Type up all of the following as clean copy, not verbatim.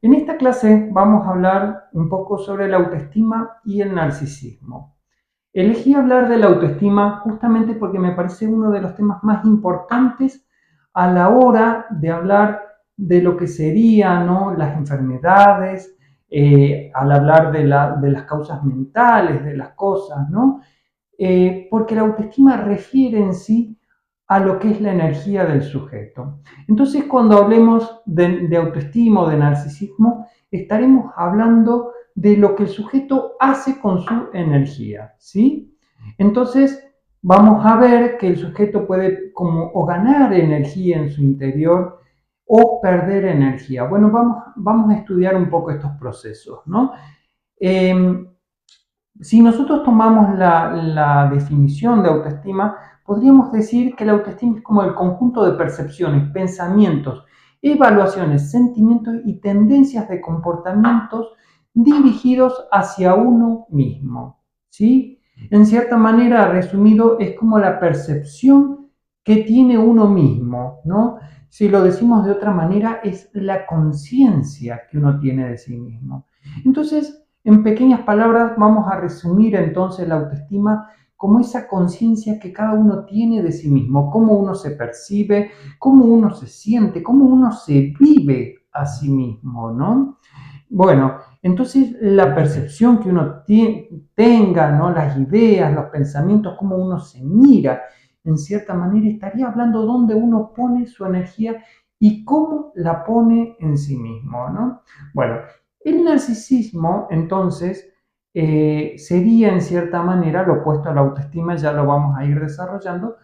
En esta clase vamos a hablar un poco sobre la autoestima y el narcisismo. Elegí hablar de la autoestima justamente porque me parece uno de los temas más importantes a la hora de hablar de lo que serían, ¿no?, las enfermedades, al hablar de las causas mentales de las cosas, ¿no? Porque la autoestima refiere en sí a lo que es la energía del sujeto. Entonces, cuando hablemos de autoestima o de narcisismo, estaremos hablando de lo que el sujeto hace con su energía, ¿sí? Entonces, vamos a ver que el sujeto puede como o ganar energía en su interior o perder energía. Bueno, vamos a estudiar un poco estos procesos, ¿no? Eh, si nosotros tomamos la definición de autoestima, podríamos decir que la autoestima es como el conjunto de percepciones, pensamientos, evaluaciones, sentimientos y tendencias de comportamientos dirigidos hacia uno mismo, ¿sí? En cierta manera, resumido, es como la percepción que tiene uno mismo, ¿no? Si lo decimos de otra manera, es la conciencia que uno tiene de sí mismo. Entonces, en pequeñas palabras, vamos a resumir entonces la autoestima como esa conciencia que cada uno tiene de sí mismo, cómo uno se percibe, cómo uno se siente, cómo uno se vive a sí mismo, ¿no? Bueno, entonces la percepción que uno tenga, ¿no?, las ideas, los pensamientos, cómo uno se mira, en cierta manera estaría hablando dónde uno pone su energía y cómo la pone en sí mismo, ¿no? Bueno, el narcisismo, entonces, sería en cierta manera lo opuesto a la autoestima, ya lo vamos a ir desarrollando.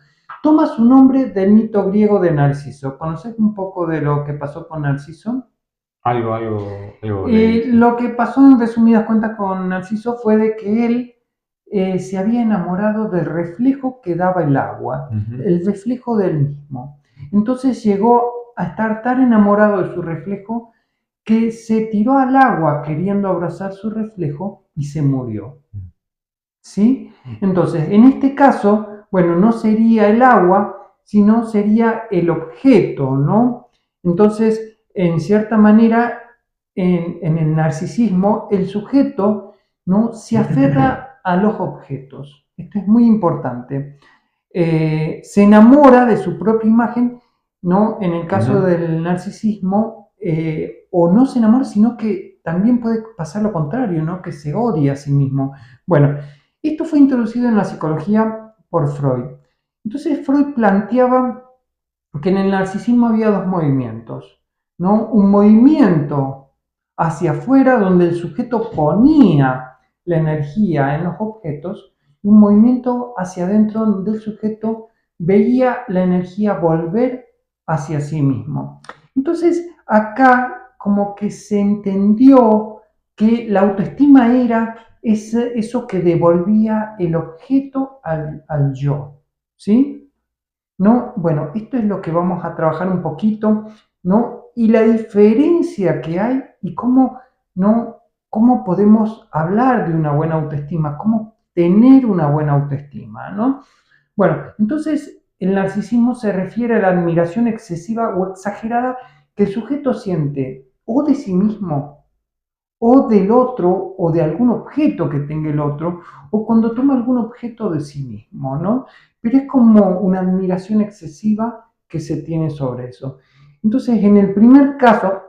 Toma su nombre del mito griego de Narciso. ¿Conoces un poco de lo que pasó con Narciso? Algo leí, sí. Lo que pasó en resumidas cuentas con Narciso fue de que él se había enamorado del reflejo que daba el agua, Ujú. el reflejo del mismo. Entonces llegó a estar tan enamorado de su reflejo que se tiró al agua queriendo abrazar su reflejo y se murió, ¿sí? Entonces, en este caso, bueno, no sería el agua, sino sería el objeto, ¿no? Entonces, en cierta manera, en el narcisismo, el sujeto, ¿no?, se aferra a los objetos. Esto es muy importante. Se enamora de su propia imagen, ¿no? En el caso Ujú. del narcisismo, o no se enamora, sino que también puede pasar lo contrario, ¿no?, que se odia a sí mismo. Bueno, esto fue introducido en la psicología por Freud. Entonces Freud planteaba que en el narcisismo había dos movimientos, ¿no? Un movimiento hacia afuera donde el sujeto ponía la energía en los objetos y un movimiento hacia adentro donde el sujeto veía la energía volver hacia sí mismo. Entonces acá como que se entendió que la autoestima era eso que devolvía el objeto al yo, ¿sí? ¿No? Bueno, esto es lo que vamos a trabajar un poquito, ¿no? Y la diferencia que hay y cómo, ¿no?, cómo podemos hablar de una buena autoestima, cómo tener una buena autoestima, ¿no? Bueno, entonces el narcisismo se refiere a la admiración excesiva o exagerada que el sujeto siente o de sí mismo o del otro o de algún objeto que tenga el otro o cuando toma algún objeto de sí mismo, ¿no? Pero es como una admiración excesiva que se tiene sobre eso. Entonces, en el primer caso,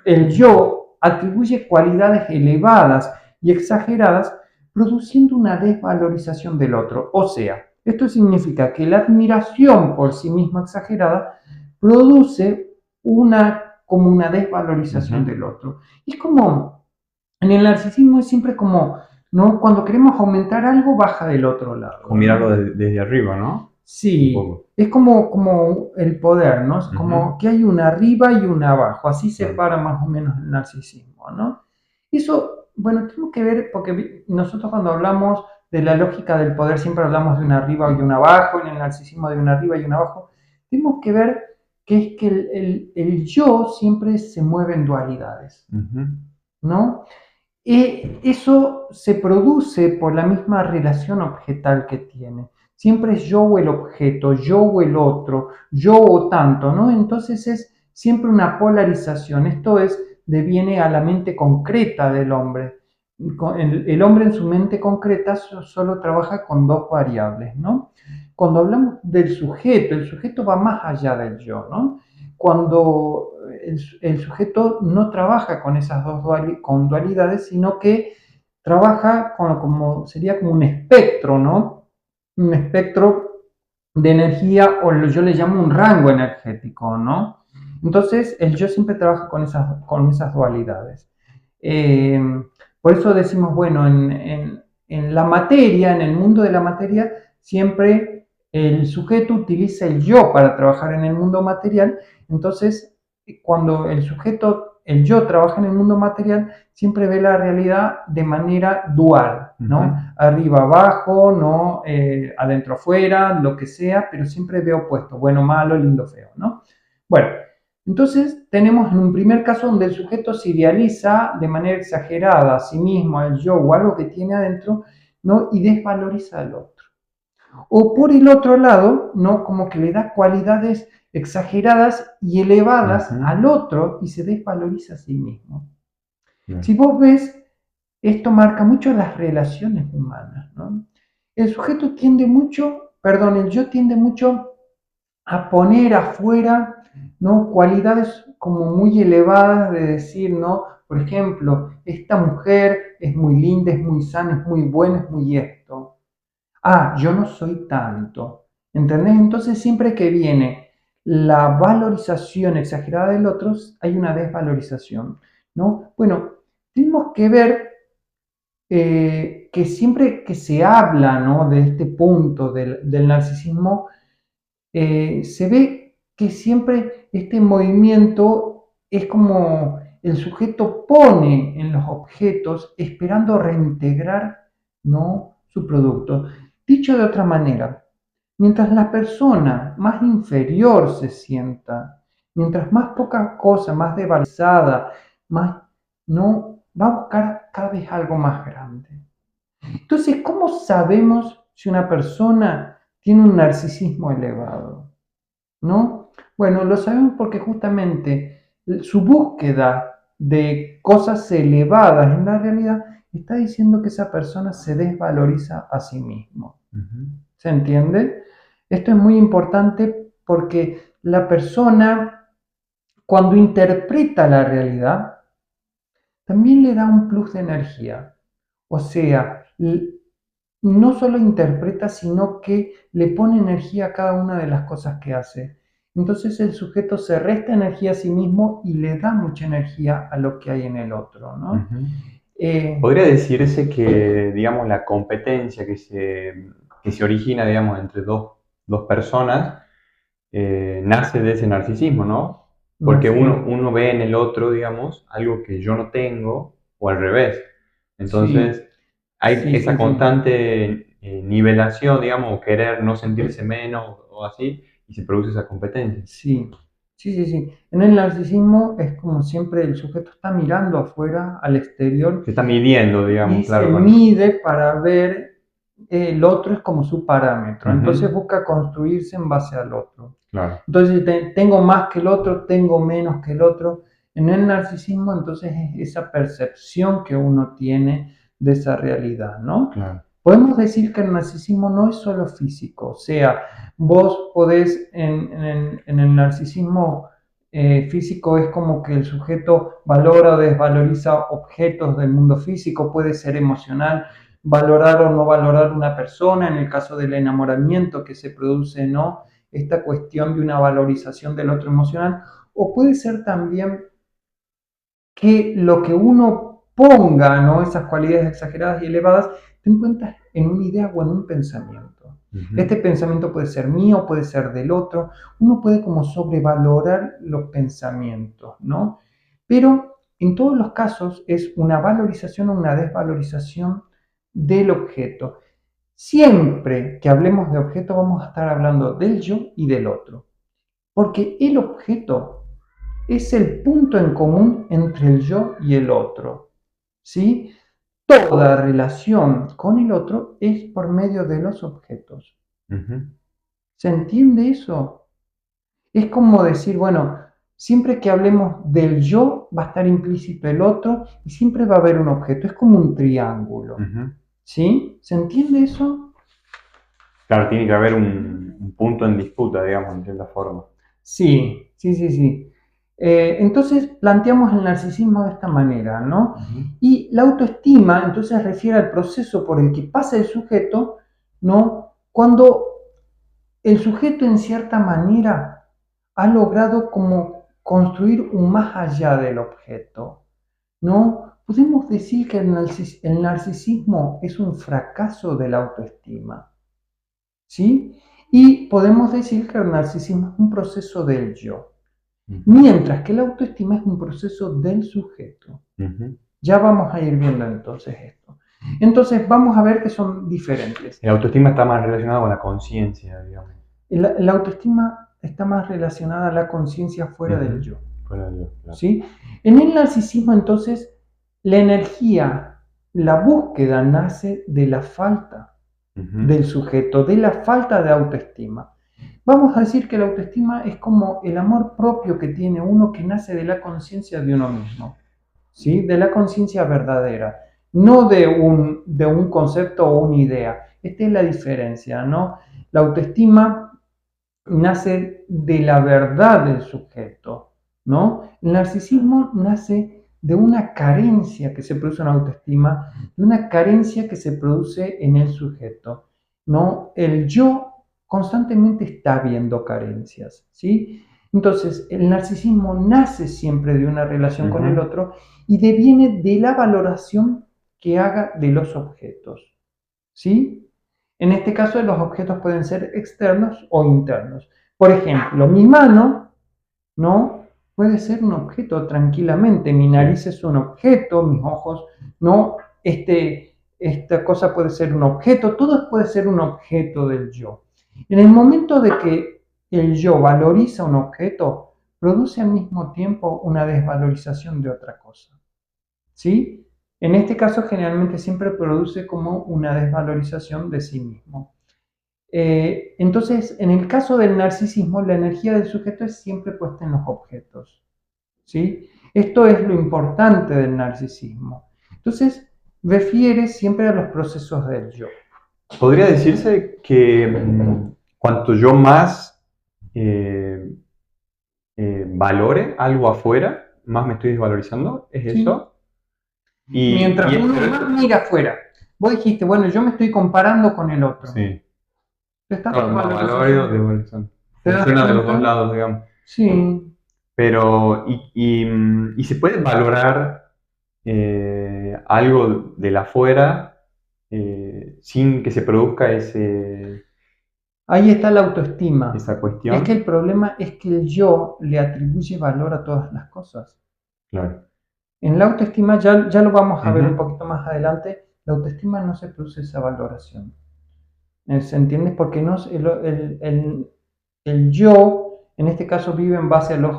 el yo atribuye cualidades elevadas y exageradas, produciendo una desvalorización del otro. O sea, esto significa que la admiración por sí misma exagerada produce como una desvalorización Ujú. del otro. Es como, en el narcisismo es siempre como, ¿no?, cuando queremos aumentar algo, baja del otro Como lado, mirarlo ¿no? desde arriba, ¿no? Un Sí, poco. es como el poder, ¿no? Es Ujú. como que hay una arriba y una abajo, así se Claro. para más o menos el narcisismo, ¿no? Eso, bueno, tenemos que ver, porque nosotros cuando hablamos de la lógica del poder siempre hablamos de una arriba y una abajo, en el narcisismo de una arriba y una abajo, tenemos que ver que es que el yo siempre se mueve en dualidades, Ujú. ¿no? Eso se produce por la misma relación objetal que tiene. Siempre es yo o el objeto, yo o el otro, yo o tanto, ¿no? Entonces es siempre una polarización. Esto es deviene a la mente concreta del hombre. El hombre en su mente concreta solo trabaja con dos variables, ¿no? Cuando hablamos del sujeto, el sujeto va más allá del yo, ¿no? Cuando el sujeto no trabaja con esas dos dualidades, sino que trabaja sería como un espectro, ¿no? Un espectro de energía, o yo le llamo un rango energético, ¿no? Entonces, el yo siempre trabaja con esas dualidades. Por eso decimos, bueno, en la materia, en el mundo de la materia, siempre el sujeto utiliza el yo para trabajar en el mundo material. Entonces, cuando el yo trabaja en el mundo material, siempre ve la realidad de manera dual, ¿no? Uh-huh. Arriba, abajo, ¿no? Adentro, afuera, lo que sea, pero siempre ve opuesto, bueno, malo, lindo, feo, ¿no? Bueno, entonces tenemos en un primer caso donde el sujeto se idealiza de manera exagerada a sí mismo, al yo o algo que tiene adentro, ¿no? Y desvaloriza al otro. O por el otro lado, ¿no? Como que le da cualidades exageradas y elevadas al otro y se desvaloriza a sí mismo. Si vos ves, esto marca mucho las relaciones humanas, ¿no? El yo tiende mucho a poner afuera, ¿no? Cualidades como muy elevadas de decir, ¿no? Por ejemplo, esta mujer es muy linda, es muy sana, es muy buena, es muy esto. Ah, yo no soy tanto. ¿Entendés? Entonces siempre que viene la valorización exagerada del otro, hay una desvalorización, ¿no? Bueno, tenemos que ver que siempre que se habla, ¿no? De este punto del narcisismo, se ve que siempre este movimiento es como el sujeto pone en los objetos esperando reintegrar, ¿no? Su producto. Dicho de otra manera, mientras la persona más inferior se sienta, mientras más poca cosa, más devalorizada, más, ¿no? Va a buscar cada vez algo más grande. Entonces, ¿cómo sabemos si una persona tiene un narcisismo elevado? ¿No? Bueno, lo sabemos porque justamente su búsqueda de cosas elevadas en la realidad está diciendo que esa persona se desvaloriza a sí mismo. Uh-huh. ¿Se entiende? Esto es muy importante porque la persona, cuando interpreta la realidad, también le da un plus de energía. O sea, no solo interpreta, sino que le pone energía a cada una de las cosas que hace. Entonces el sujeto se resta energía a sí mismo y le da mucha energía a lo que hay en el otro, ¿no? Uh-huh. Podría decirse que, digamos, la competencia que se origina, digamos, entre dos personas nace de ese narcisismo, ¿no? Porque uno ve en el otro, digamos, algo que yo no tengo, o al revés. Entonces, sí, hay esa constante nivelación, digamos, querer no sentirse menos o así, y se produce esa competencia. Sí. En el narcisismo es como siempre el sujeto está mirando afuera, al exterior. Se está midiendo, digamos, y claro. Se mide para ver el otro es como su parámetro. Uh-huh. Entonces busca construirse en base al otro. Claro. Entonces tengo más que el otro, tengo menos que el otro. En el narcisismo entonces es esa percepción que uno tiene de esa realidad, ¿no? Claro. Podemos decir que el narcisismo no es solo físico, o sea, vos podés en el narcisismo físico es como que el sujeto valora o desvaloriza objetos del mundo físico, puede ser emocional, valorar o no valorar una persona, en el caso del enamoramiento que se produce, ¿no? Esta cuestión de una valorización del otro emocional, o puede ser también que lo que uno ponga, ¿no? Esas cualidades exageradas y elevadas, te encuentras en una idea o en un pensamiento. Uh-huh. Este pensamiento puede ser mío, puede ser del otro. Uno puede como sobrevalorar los pensamientos, ¿no? Pero en todos los casos es una valorización o una desvalorización del objeto. Siempre que hablemos de objeto vamos a estar hablando del yo y del otro. Porque el objeto es el punto en común entre el yo y el otro, ¿sí? Toda relación con el otro es por medio de los objetos. Uh-huh. ¿Se entiende eso? Es como decir, bueno, siempre que hablemos del yo va a estar implícito el otro y siempre va a haber un objeto. Es como un triángulo. ¿Sí? ¿Se entiende eso? Claro, tiene que haber un punto en disputa, digamos, en cierta forma. Sí, sí, sí, sí. Entonces planteamos el narcisismo de esta manera, ¿no? Y la autoestima entonces refiere al proceso por el que pasa el sujeto, ¿no? Cuando el sujeto en cierta manera ha logrado como construir un más allá del objeto, ¿no? Podemos decir que el narcisismo es un fracaso de la autoestima, ¿sí? Y podemos decir que el narcisismo es un proceso del yo, mientras que la autoestima es un proceso del sujeto. Ya vamos a ir viendo entonces esto. Entonces vamos a ver que son diferentes. La autoestima está más relacionada con la conciencia, digamos. La autoestima está más relacionada a la conciencia fuera del yo. Fuera del yo, claro. ¿Sí? En el narcisismo entonces la energía, la búsqueda nace de la falta del sujeto, de la falta de autoestima. Vamos a decir que la autoestima es como el amor propio que tiene uno que nace de la conciencia de uno mismo, ¿sí? De la conciencia verdadera, no de un concepto o una idea. Esta es la diferencia, ¿no? La autoestima nace de la verdad del sujeto, ¿no? El narcisismo nace de una carencia que se produce en la autoestima, de una carencia que se produce en el sujeto, ¿no? El yo constantemente está viendo carencias, ¿sí? Entonces, el narcisismo nace siempre de una relación con el otro y deviene de la valoración que haga de los objetos, ¿sí? En este caso, los objetos pueden ser externos o internos. Por ejemplo, mi mano, ¿no? Puede ser un objeto tranquilamente. Mi nariz es un objeto, mis ojos, ¿no? Esta cosa puede ser un objeto, todo puede ser un objeto del yo. En el momento de que el yo valoriza un objeto, produce al mismo tiempo una desvalorización de otra cosa, ¿sí? En este caso, generalmente siempre produce como una desvalorización de sí mismo. Entonces, en el caso del narcisismo, la energía del sujeto es siempre puesta en los objetos, ¿sí? Esto es lo importante del narcisismo. Entonces, refiere siempre a los procesos del yo. ¿Podría decirse que cuanto yo más valore algo afuera, más me estoy desvalorizando? ¿Es eso? Y mientras uno más mira afuera. Vos dijiste, bueno, yo me estoy comparando con el otro. Sí. Te estás desvalorización. Funciona de los dos lados, digamos. Sí. Pero, ¿y se puede valorar algo de la afuera sin que se produzca ese... Ahí está la autoestima. Esa cuestión. Es que el problema es que el yo le atribuye valor a todas las cosas. Claro. En la autoestima, ya lo vamos a ver un poquito más adelante, la autoestima no se produce esa valoración. ¿Se entiende? Porque no, el yo, en este caso, vive en base a los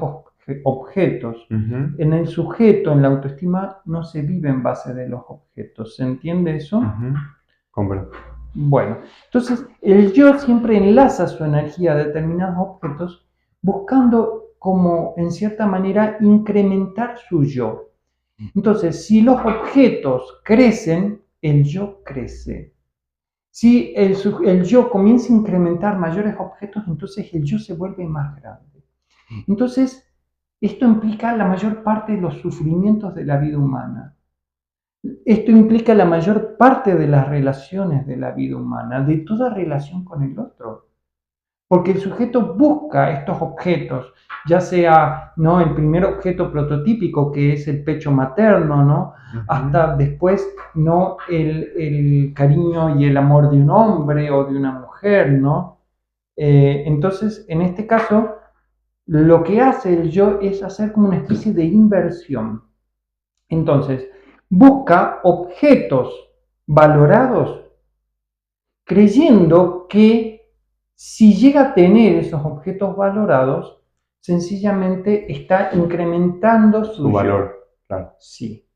objetos. En el sujeto, en la autoestima, no se vive en base de los objetos. ¿Se entiende eso? Comprendo. Bueno, entonces el yo siempre enlaza su energía a determinados objetos buscando como, en cierta manera, incrementar su yo. Entonces, si los objetos crecen, el yo crece. Si el yo comienza a incrementar mayores objetos, entonces el yo se vuelve más grande. Entonces, esto implica la mayor parte de los sufrimientos de la vida humana. Esto implica la mayor parte de las relaciones de la vida humana, de toda relación con el otro. Porque el sujeto busca estos objetos, ya sea, ¿no?, el primer objeto prototípico que es el pecho materno, ¿no? Hasta después, ¿no?, el cariño y el amor de un hombre o de una mujer, ¿no? Entonces, en este caso, lo que hace el yo es hacer como una especie de inversión. Entonces, busca objetos valorados creyendo que si llega a tener esos objetos valorados, sencillamente está incrementando su valor. Claro. Sí.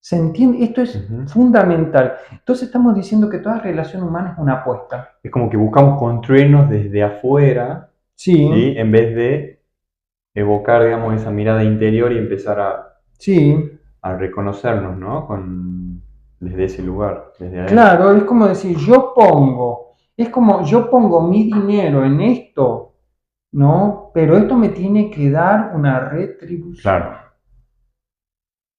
¿Se entiende? Esto es fundamental. Entonces estamos diciendo que toda relación humana es una apuesta. Es como que buscamos construirnos desde afuera, sí. En vez de evocar, digamos, esa mirada interior y empezar Sí, a reconocernos, ¿no? Desde ese lugar, desde adentro. claro, es como decir, es como yo pongo mi dinero en esto, ¿no? Pero esto me tiene que dar una retribución, Claro,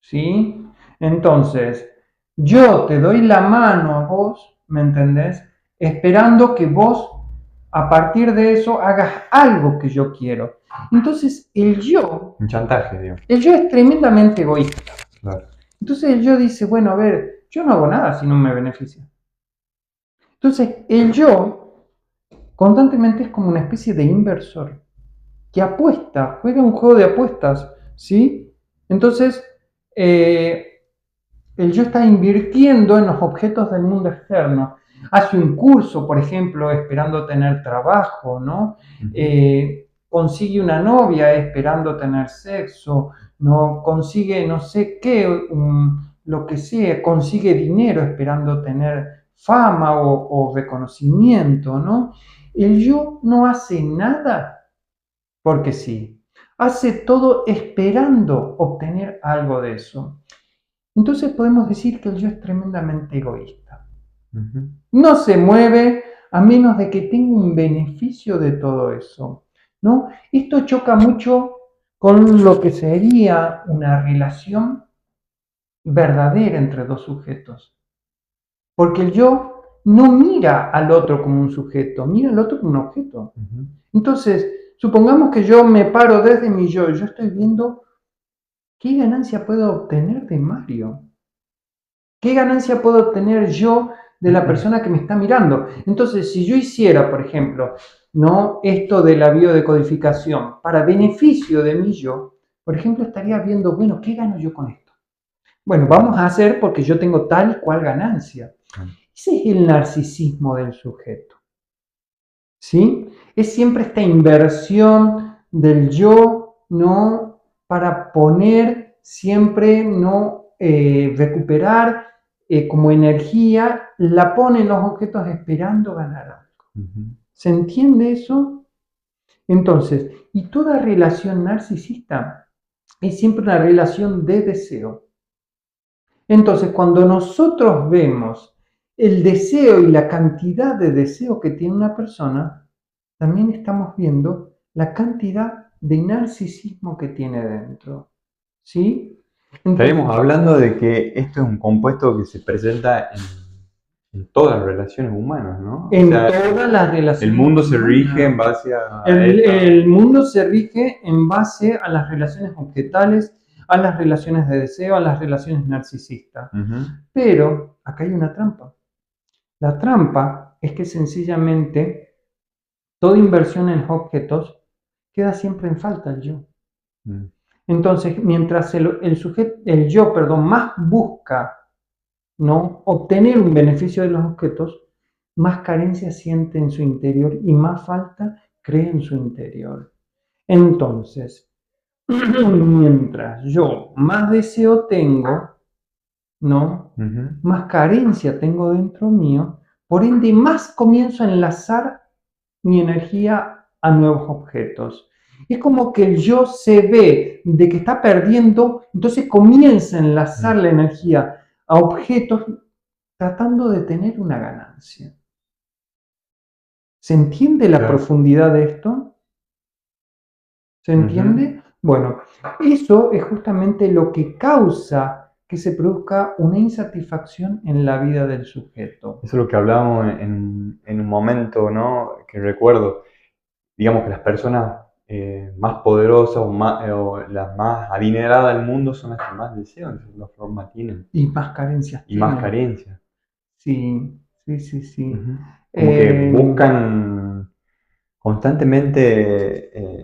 ¿sí? Entonces, yo te doy la mano a vos, ¿me entendés? Esperando que vos, a partir de eso, hagas algo que yo quiero. Entonces, un chantaje, digamos. el yo es tremendamente egoísta. Claro. Entonces, el yo dice, bueno, a ver, yo no hago nada si no me beneficia. Entonces, el yo constantemente es como una especie de inversor que apuesta, juega un juego de apuestas, ¿sí? Entonces, eh, el yo está invirtiendo en los objetos del mundo externo. Hace un curso, por ejemplo, esperando tener trabajo, ¿no? Consigue una novia esperando tener sexo, no consigue no sé qué, lo que sea, consigue dinero esperando tener fama o reconocimiento, ¿no? El yo no hace nada porque sí, hace todo esperando obtener algo de eso. Entonces podemos decir que el yo es tremendamente egoísta. No se mueve a menos de que tenga un beneficio de todo eso, ¿no? Esto choca mucho con lo que sería una relación verdadera entre dos sujetos. Porque el yo no mira al otro como un sujeto, mira al otro como un objeto. Entonces, supongamos que yo me paro desde mi yo y yo estoy viendo qué ganancia puedo obtener de Mario. ¿Qué ganancia puedo obtener yo de la persona que me está mirando? Entonces, si yo hiciera, por ejemplo, ¿no? Esto de la biodecodificación para beneficio de mi yo, por ejemplo, estaría viendo, bueno, ¿qué gano yo con esto? Bueno, vamos a hacer porque yo tengo tal y cual ganancia. Ese es el narcisismo del sujeto. ¿Sí? Es siempre esta inversión del yo, ¿no? Para poner siempre, ¿no? Recuperar como energía, la pone en los objetos esperando ganar algo. ¿Se entiende eso? Entonces, y toda relación narcisista es siempre una relación de deseo. Entonces, cuando nosotros vemos el deseo y la cantidad de deseo que tiene una persona, también estamos viendo la cantidad de narcisismo que tiene dentro. ¿Sí? Entonces, Estaremos hablando de que esto es un compuesto que se presenta en todas las relaciones humanas, ¿no? en todas las relaciones. El mundo se rige en base a el mundo se rige en base a las relaciones objetales, a las relaciones de deseo, a las relaciones narcisistas. Pero acá hay una trampa. La trampa es que sencillamente toda inversión en objetos queda siempre en falta el yo. Entonces, mientras el yo, más busca, ¿no? obtener un beneficio de los objetos, más carencia siente en su interior y más falta cree en su interior. Entonces, mientras yo más deseo tengo, ¿no? Más carencia tengo dentro mío, por ende más comienzo a enlazar mi energía a nuevos objetos. Es como que el yo se ve de que está perdiendo, entonces comienza a enlazar la energía a objetos tratando de tener una ganancia. ¿Se entiende la profundidad de esto? ¿Se entiende? Bueno, eso es justamente lo que causa que se produzca una insatisfacción en la vida del sujeto. Eso es lo que hablábamos en un momento, ¿no? Que recuerdo, digamos que las personas más poderosas o las más adineradas del mundo son las que más desean, de alguna forma tienen. Y más carencias y más carencias. Sí, sí, sí, sí. Como que buscan constantemente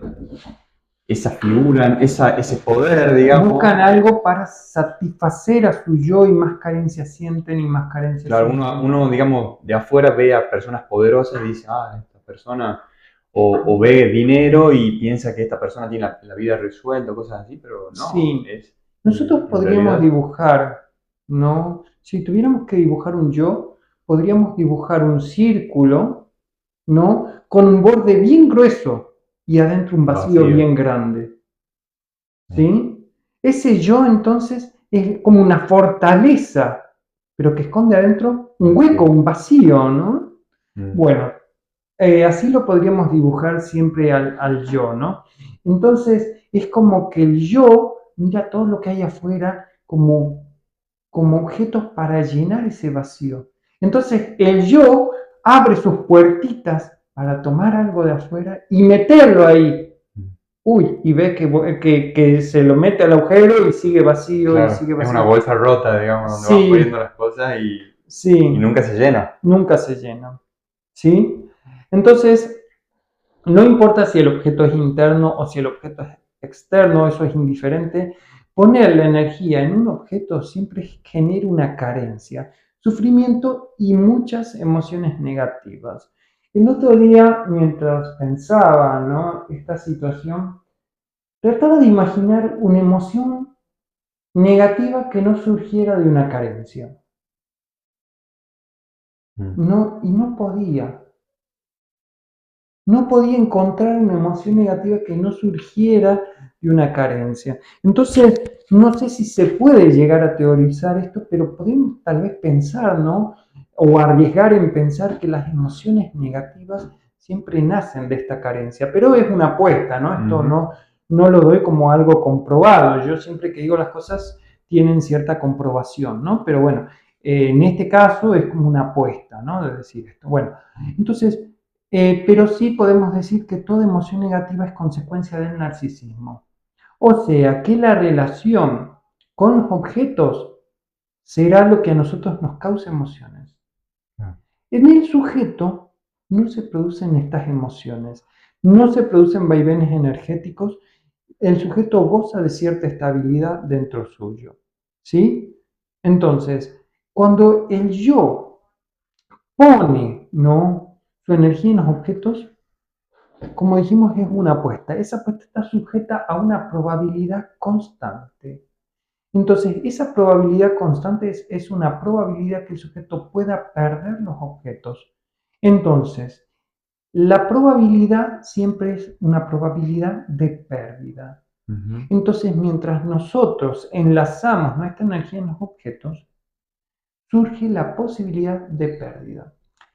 esa figura, ese poder, digamos. Buscan algo para satisfacer a su yo y más carencias sienten y más carencias Claro, sienten. uno, digamos, de afuera ve a personas poderosas y dice, esta persona, o ve dinero y piensa que esta persona tiene la vida resuelta, cosas así, pero no. Sí. Nosotros podríamos dibujar, ¿no? Si tuviéramos que dibujar un yo, podríamos dibujar un círculo, ¿no? Con un borde bien grueso y adentro un vacío bien grande. ¿sí? Ese yo entonces es como una fortaleza, pero que esconde adentro un hueco, un vacío, ¿no? Bueno, así lo podríamos dibujar siempre al yo, ¿no? Entonces es como que el yo mira todo lo que hay afuera como objetos para llenar ese vacío. Entonces el yo abre sus puertitas para tomar algo de afuera y meterlo ahí. Uy, y ve que se lo mete al agujero y sigue vacío, claro, y sigue vacío. Es una bolsa rota, digamos, donde Sí, vas poniendo las cosas y sí, nunca se llena. nunca se llena. ¿Sí? Entonces, no importa si el objeto es interno o si el objeto es externo, eso es indiferente. Poner la energía en un objeto siempre genera una carencia, sufrimiento y muchas emociones negativas. El otro día, mientras pensaba, ¿no?, esta situación, trataba de imaginar una emoción negativa que no surgiera de una carencia. No, y no podía. No podía encontrar una emoción negativa que no surgiera de una carencia. Entonces, no sé si se puede llegar a teorizar esto, pero podemos tal vez pensar, ¿no? O arriesgar en pensar que las emociones negativas siempre nacen de esta carencia. Pero es una apuesta, ¿no? Esto no lo doy como algo comprobado. Yo siempre que digo las cosas tienen cierta comprobación, ¿no? Pero bueno, en este caso es como una apuesta, ¿no? De decir esto. Bueno, entonces pero sí podemos decir que toda emoción negativa es consecuencia del narcisismo. O sea, que la relación con los objetos será lo que a nosotros nos causa emociones. En el sujeto no se producen estas emociones, no se producen vaivenes energéticos, el sujeto goza de cierta estabilidad dentro suyo. ¿Sí? Entonces, cuando el yo pone, ¿no?, su energía en los objetos, como dijimos, es una apuesta. Esa apuesta está sujeta a una probabilidad constante. Entonces, esa probabilidad constante es una probabilidad que el sujeto pueda perder los objetos. Entonces, la probabilidad siempre es una probabilidad de pérdida. Entonces, mientras nosotros enlazamos nuestra energía en los objetos, surge la posibilidad de pérdida.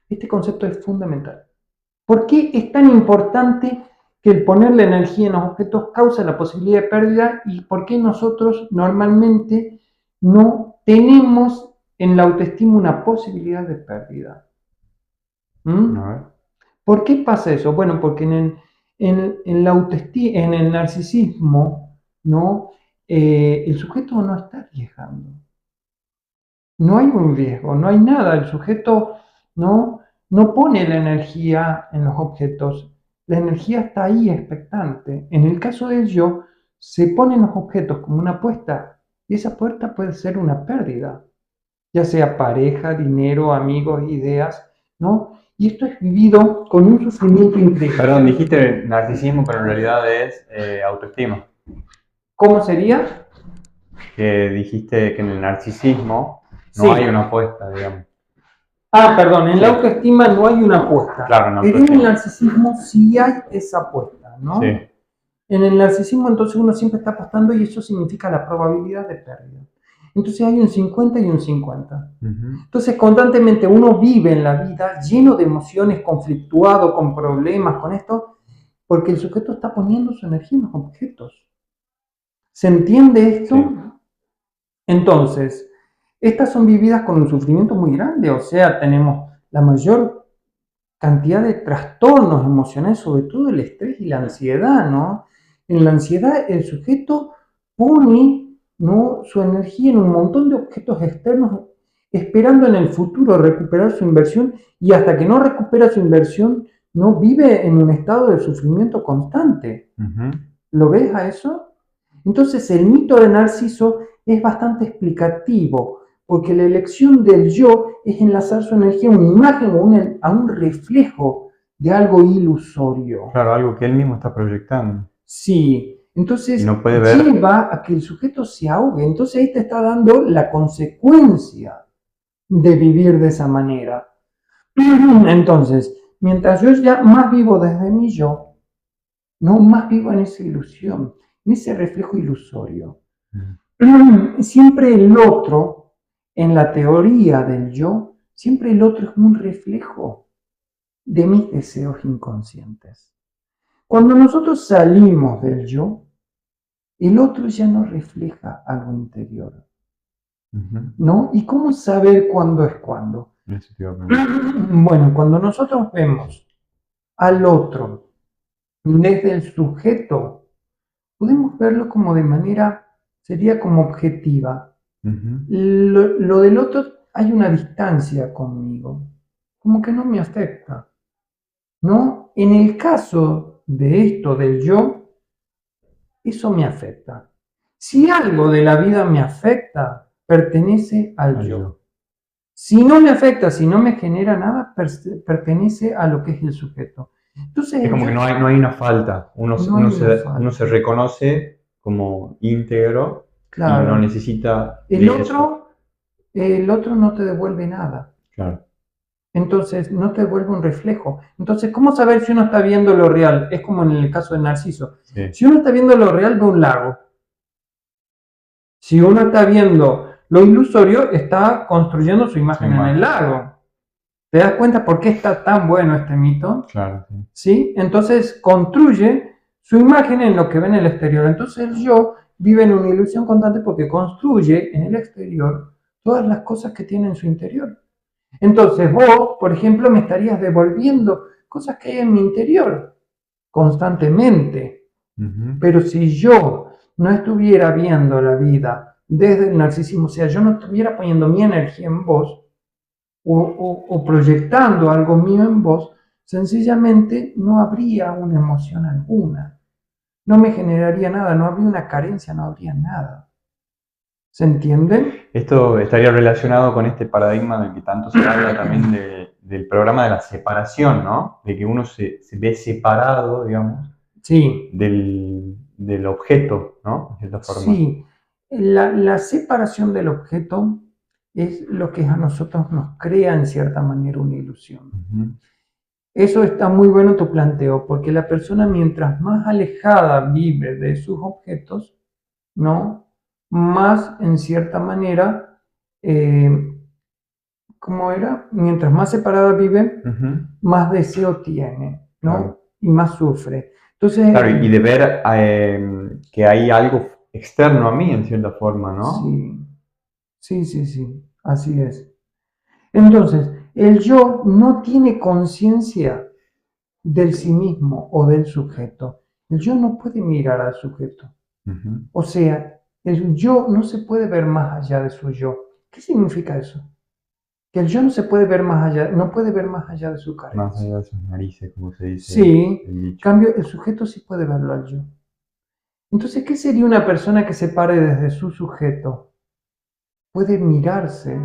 Este concepto es fundamental. ¿Por qué es tan importante que el poner la energía en los objetos causa la posibilidad de pérdida y por qué nosotros normalmente no tenemos en la autoestima una posibilidad de pérdida? ¿Por qué pasa eso? Bueno, porque en la autoestima, en el narcisismo, ¿no? El sujeto no está arriesgando. No hay un riesgo, no hay nada. El sujeto no pone la energía en los objetos. La energía está ahí expectante. En el caso del yo, se ponen los objetos como una apuesta y esa apuesta puede ser una pérdida, ya sea pareja, dinero, amigos, ideas, ¿no? Y esto es vivido con un sufrimiento increíble. Perdón, dijiste narcisismo, pero en realidad es autoestima. ¿Cómo sería? Que dijiste que en el narcisismo no Sí. hay una apuesta, digamos. Ah, perdón, en la autoestima no hay una apuesta. Claro, no, pero en el narcisismo sí hay esa apuesta, ¿no? Sí. En el narcisismo entonces uno siempre está apostando y eso significa la probabilidad de pérdida. Entonces hay un 50 y un 50. Entonces constantemente uno vive en la vida lleno de emociones, conflictuado, con problemas, con esto, porque el sujeto está poniendo su energía en los objetos. ¿Se entiende esto? Sí. Entonces, estas son vividas con un sufrimiento muy grande, o sea, tenemos la mayor cantidad de trastornos emocionales, sobre todo el estrés y la ansiedad, ¿no? En la ansiedad el sujeto pone, ¿no?, su energía en un montón de objetos externos, esperando en el futuro recuperar su inversión y hasta que no recupera su inversión, no vive en un estado de sufrimiento constante. ¿Lo ves a eso? Entonces el mito de Narciso es bastante explicativo, porque la elección del yo es enlazar su energía a una imagen o a un reflejo de algo ilusorio. Claro, algo que él mismo está proyectando. Sí, entonces no puede ver. Lleva a que el sujeto se ahogue. Entonces ahí te está dando la consecuencia de vivir de esa manera. Entonces, mientras yo ya más vivo desde mi yo, no más vivo en esa ilusión. en ese reflejo ilusorio. Mm. Siempre el otro, en la teoría del yo, siempre el otro es un reflejo de mis deseos inconscientes. Cuando nosotros salimos del yo, el otro ya no refleja algo interior, ¿no? ¿Y cómo saber cuándo es cuándo? Bueno, cuando nosotros vemos al otro desde el sujeto, podemos verlo como de manera, sería como objetiva. Lo del otro, hay una distancia conmigo, como que no me afecta, ¿no? En el caso de esto del yo, eso me afecta. Si algo de la vida me afecta, pertenece al yo. Si no me afecta, si no me genera nada, pertenece a lo que es el sujeto. Entonces, es como que no hay una falta. Uno se reconoce como íntegro, claro, y no necesita el otro no te devuelve nada. Claro. Entonces, no te devuelve un reflejo. Entonces, ¿cómo saber si uno está viendo lo real? Es como en el caso de Narciso. Sí. Si uno está viendo lo real, ve un lago. Si uno está viendo lo ilusorio, está construyendo su imagen en el lago. ¿Te das cuenta por qué está tan bueno este mito? Claro. ¿Sí? Entonces construye su imagen en lo que ve en el exterior. Entonces el yo vive en una ilusión constante porque construye en el exterior todas las cosas que tiene en su interior. Entonces vos, por ejemplo, me estarías devolviendo cosas que hay en mi interior constantemente. Pero si yo no estuviera viendo la vida desde el narcisismo, o sea, yo no estuviera poniendo mi energía en vos o proyectando algo mío en vos, sencillamente no habría una emoción alguna. No me generaría nada, no habría una carencia, no habría nada. ¿Se entiende? Esto estaría relacionado con este paradigma del que tanto se habla también del programa de la separación, ¿no? De que uno se ve separado, digamos, sí, del objeto, ¿no? De cierta forma. Sí, la separación del objeto es lo que a nosotros nos crea en cierta manera una ilusión. Eso está muy bueno tu planteo, porque la persona mientras más alejada vive de sus objetos, ¿no? Más en cierta manera, ¿cómo era? Mientras más separada vive, más deseo tiene, ¿no? Claro. Y más sufre. Entonces, claro, y de ver que hay algo externo a mí en cierta forma, ¿no? Sí, así es. Entonces, el yo no tiene conciencia del sí mismo o del sujeto. El yo no puede mirar al sujeto. O sea, el yo no se puede ver más allá de su yo. ¿Qué significa eso? Que el yo no se puede ver más allá, no puede ver más allá de su carencia. Más allá de sus narices, como se dice. Sí, en cambio, el sujeto sí puede verlo al yo. Entonces, ¿qué sería una persona que se pare desde su sujeto? Puede mirarse,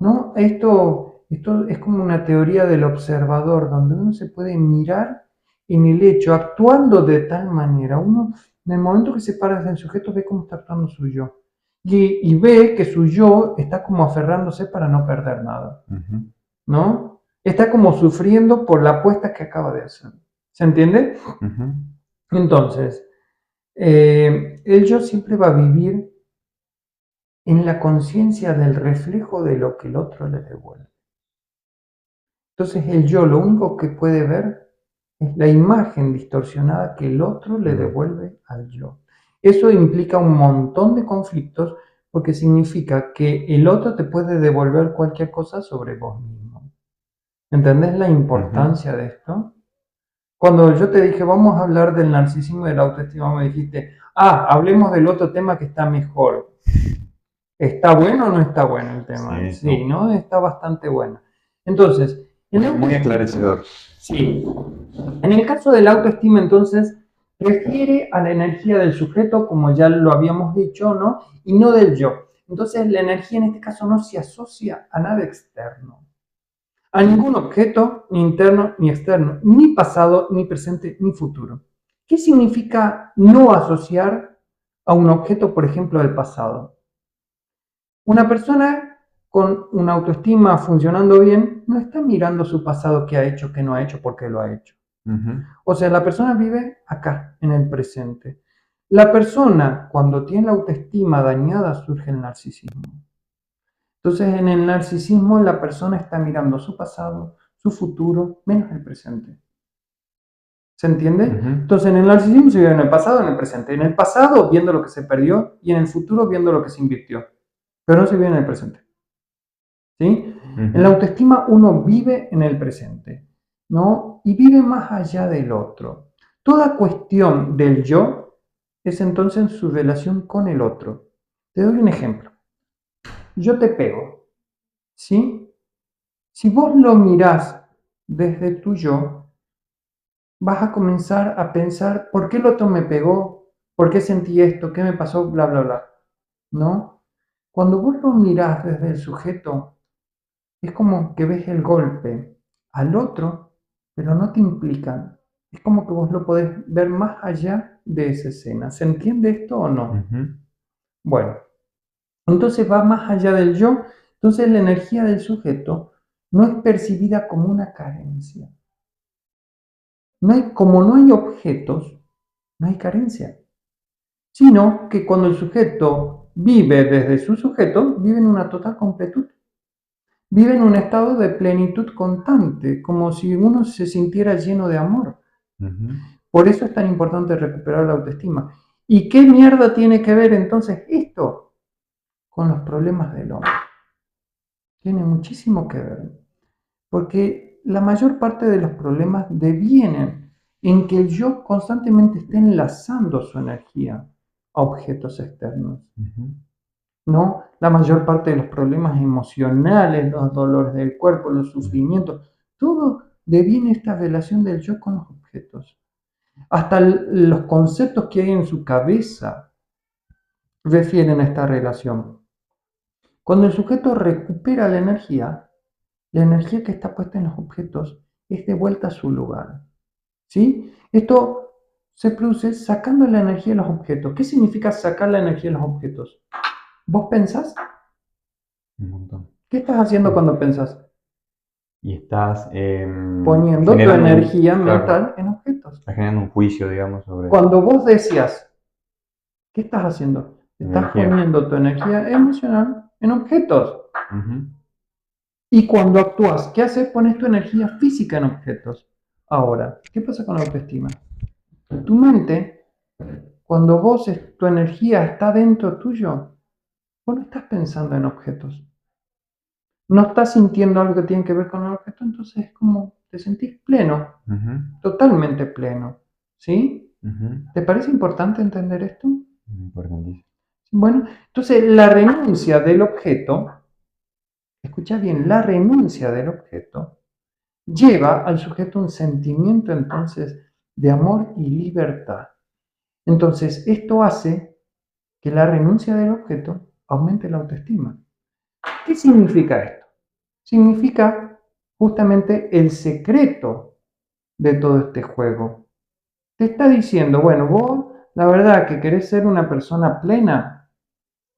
¿no? Esto es como una teoría del observador, donde uno se puede mirar en el hecho, actuando de tal manera. Uno, en el momento que se para desde el sujeto, ve cómo está actuando su yo. Y ve que su yo está como aferrándose para no perder nada, ¿no? Está como sufriendo por la apuesta que acaba de hacer. ¿Se entiende? Entonces, el yo siempre va a vivir en la conciencia del reflejo de lo que el otro le devuelve. Entonces el yo lo único que puede ver es la imagen distorsionada que el otro le devuelve al yo. Eso implica un montón de conflictos porque significa que el otro te puede devolver cualquier cosa sobre vos mismo. ¿Entendés la importancia de esto? Cuando yo te dije, vamos a hablar del narcisismo y de la autoestima, me dijiste, hablemos del otro tema que está mejor. ¿Está bueno o no está bueno el tema? Sí, ¿no? Está bastante bueno. Entonces, muy aclarecedor. Sí. En el caso de la autoestima, entonces, refiere a la energía del sujeto, como ya lo habíamos dicho, ¿no? Y no del yo. Entonces, la energía en este caso no se asocia a nada externo. A ningún objeto, ni interno ni externo, ni pasado, ni presente, ni futuro. ¿Qué significa no asociar a un objeto, por ejemplo, del pasado? Una persona con una autoestima funcionando bien no está mirando su pasado, qué ha hecho, qué no ha hecho, por qué lo ha hecho. O sea, la persona vive acá, en el presente. La persona, cuando tiene la autoestima dañada, surge el narcisismo. Entonces, en el narcisismo, la persona está mirando su pasado, su futuro, menos el presente. ¿Se entiende? Entonces, en el narcisismo se vive en el pasado, en el presente. En el pasado, viendo lo que se perdió, y en el futuro, viendo lo que se invirtió. Pero no se vive en el presente. ¿Sí? En la autoestima, uno vive en el presente, ¿no? Y vive más allá del otro. Toda cuestión del yo es entonces su relación con el otro. Te doy un ejemplo. Yo te pego, ¿sí? Si vos lo mirás desde tu yo, vas a comenzar a pensar, ¿por qué el otro me pegó? ¿Por qué sentí esto? ¿Qué me pasó? Bla, bla, bla. ¿No? Cuando vos lo mirás desde el sujeto, es como que ves el golpe al otro, pero no te implican. Es como que vos lo podés ver más allá de esa escena. ¿Se entiende esto o no? Bueno, entonces va más allá del yo. Entonces la energía del sujeto no es percibida como una carencia. Como no hay objetos, no hay carencia. Sino que cuando el sujeto vive desde su sujeto, vive en una total completud. Vive en un estado de plenitud constante, como si uno se sintiera lleno de amor. Por eso es tan importante recuperar la autoestima. ¿Y qué mierda tiene que ver entonces esto con los problemas del hombre? Tiene muchísimo que ver, porque la mayor parte de los problemas devienen en que el yo constantemente esté enlazando su energía a objetos externos. ¿No? La mayor parte de los problemas emocionales, los dolores del cuerpo, los sufrimientos, todo deviene esta relación del yo con los objetos. Hasta los conceptos que hay en su cabeza refieren a esta relación. Cuando el sujeto recupera la energía que está puesta en los objetos es de vuelta a su lugar. ¿Sí? Esto se produce sacando la energía de los objetos. ¿Qué significa sacar la energía de los objetos? ¿Vos pensás? Un montón. ¿Qué estás haciendo cuando pensás? Y estás poniendo tu energía mental en objetos. Estás generando un juicio, digamos, sobre... Cuando vos decías, ¿qué estás haciendo? Estás poniendo tu energía emocional en objetos. Y cuando actúas, ¿qué haces? Pones tu energía física en objetos. Ahora, ¿qué pasa con la autoestima? Tu mente, cuando tu energía está dentro tuyo, vos no estás pensando en objetos. No estás sintiendo algo que tiene que ver con el objeto, entonces es como te sentís pleno, totalmente pleno. ¿Sí? ¿Te parece importante entender esto? Importantísimo. Bueno, entonces la renuncia del objeto, escucha bien, la renuncia del objeto lleva al sujeto un sentimiento entonces de amor y libertad. Entonces esto hace que la renuncia del objeto aumente la autoestima. ¿Qué significa esto? Significa justamente el secreto de todo este juego. Te está diciendo, bueno, vos la verdad que querés ser una persona plena,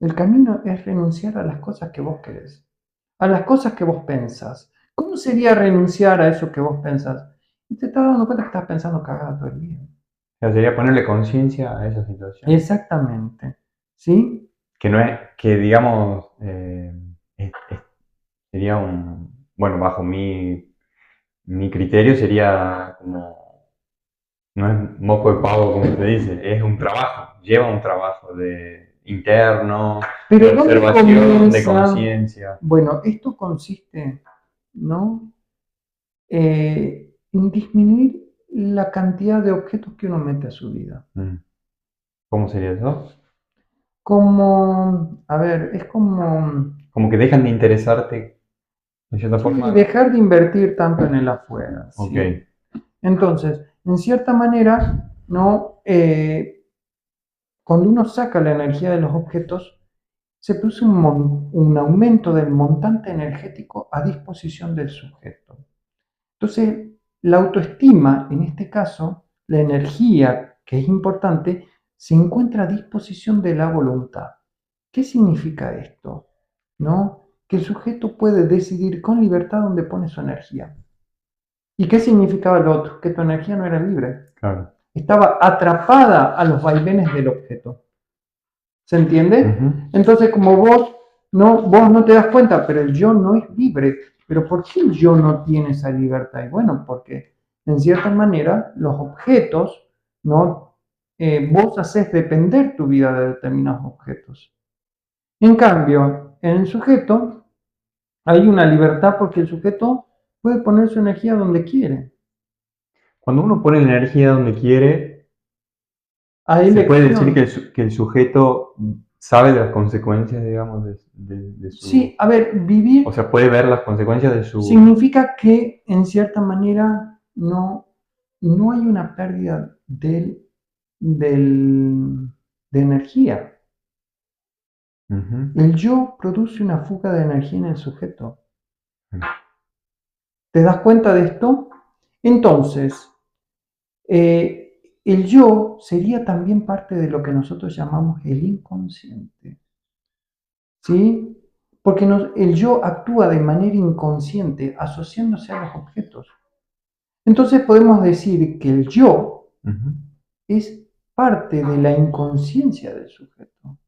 el camino es renunciar a las cosas que vos querés, a las cosas que vos pensás. ¿Cómo sería renunciar a eso que vos pensás? Y te estás dando cuenta que estás pensando cagada todo el día. O sea, sería ponerle conciencia a esa situación. Exactamente. ¿Sí? Que no es, que digamos, sería bueno, bajo mi criterio sería como, no es moco de pavo como se dice, es un trabajo, lleva un trabajo de interno, pero de observación, de conciencia. Bueno, esto consiste, ¿no? En disminuir la cantidad de objetos que uno mete a su vida. ¿Cómo sería eso? Como, a ver, es como... Como que dejan de interesarte, de cierta forma. Y dejar de invertir tanto en el afuera. ¿Sí? Okay. Entonces, en cierta manera, ¿no? Cuando uno saca la energía de los objetos, se produce un aumento del montante energético a disposición del sujeto. Entonces, la autoestima, en este caso, la energía, que es importante, se encuentra a disposición de la voluntad. ¿Qué significa esto? ¿No? Que el sujeto puede decidir con libertad dónde pone su energía. ¿Y qué significaba lo otro? Que tu energía no era libre. Claro. estaba atrapada a los vaivenes del objeto. ¿Se entiende? Ujú. Entonces, como vos no te das cuenta, pero el yo no es libre. ¿Pero por qué el yo no tiene esa libertad? Y bueno, porque en cierta manera los objetos, ¿no? Vos haces depender tu vida de determinados objetos. En cambio, en el sujeto hay una libertad porque el sujeto puede poner su energía donde quiere. Cuando uno pone la energía donde quiere, Hay se puede decir que elección. que el sujeto sabe de las consecuencias, digamos, de Sí, su... a ver, O vivir sea, puede ver las consecuencias de su... significa que en cierta manera no hay una pérdida de energía. Ujú. El yo produce una fuga de energía en el sujeto. ¿Te das cuenta de esto? Entonces, el yo sería también parte de lo que nosotros llamamos el inconsciente. ¿Sí? Porque el yo actúa de manera inconsciente asociándose a los objetos. Entonces podemos decir que el yo Ujú. es parte de la inconsciencia del sujeto.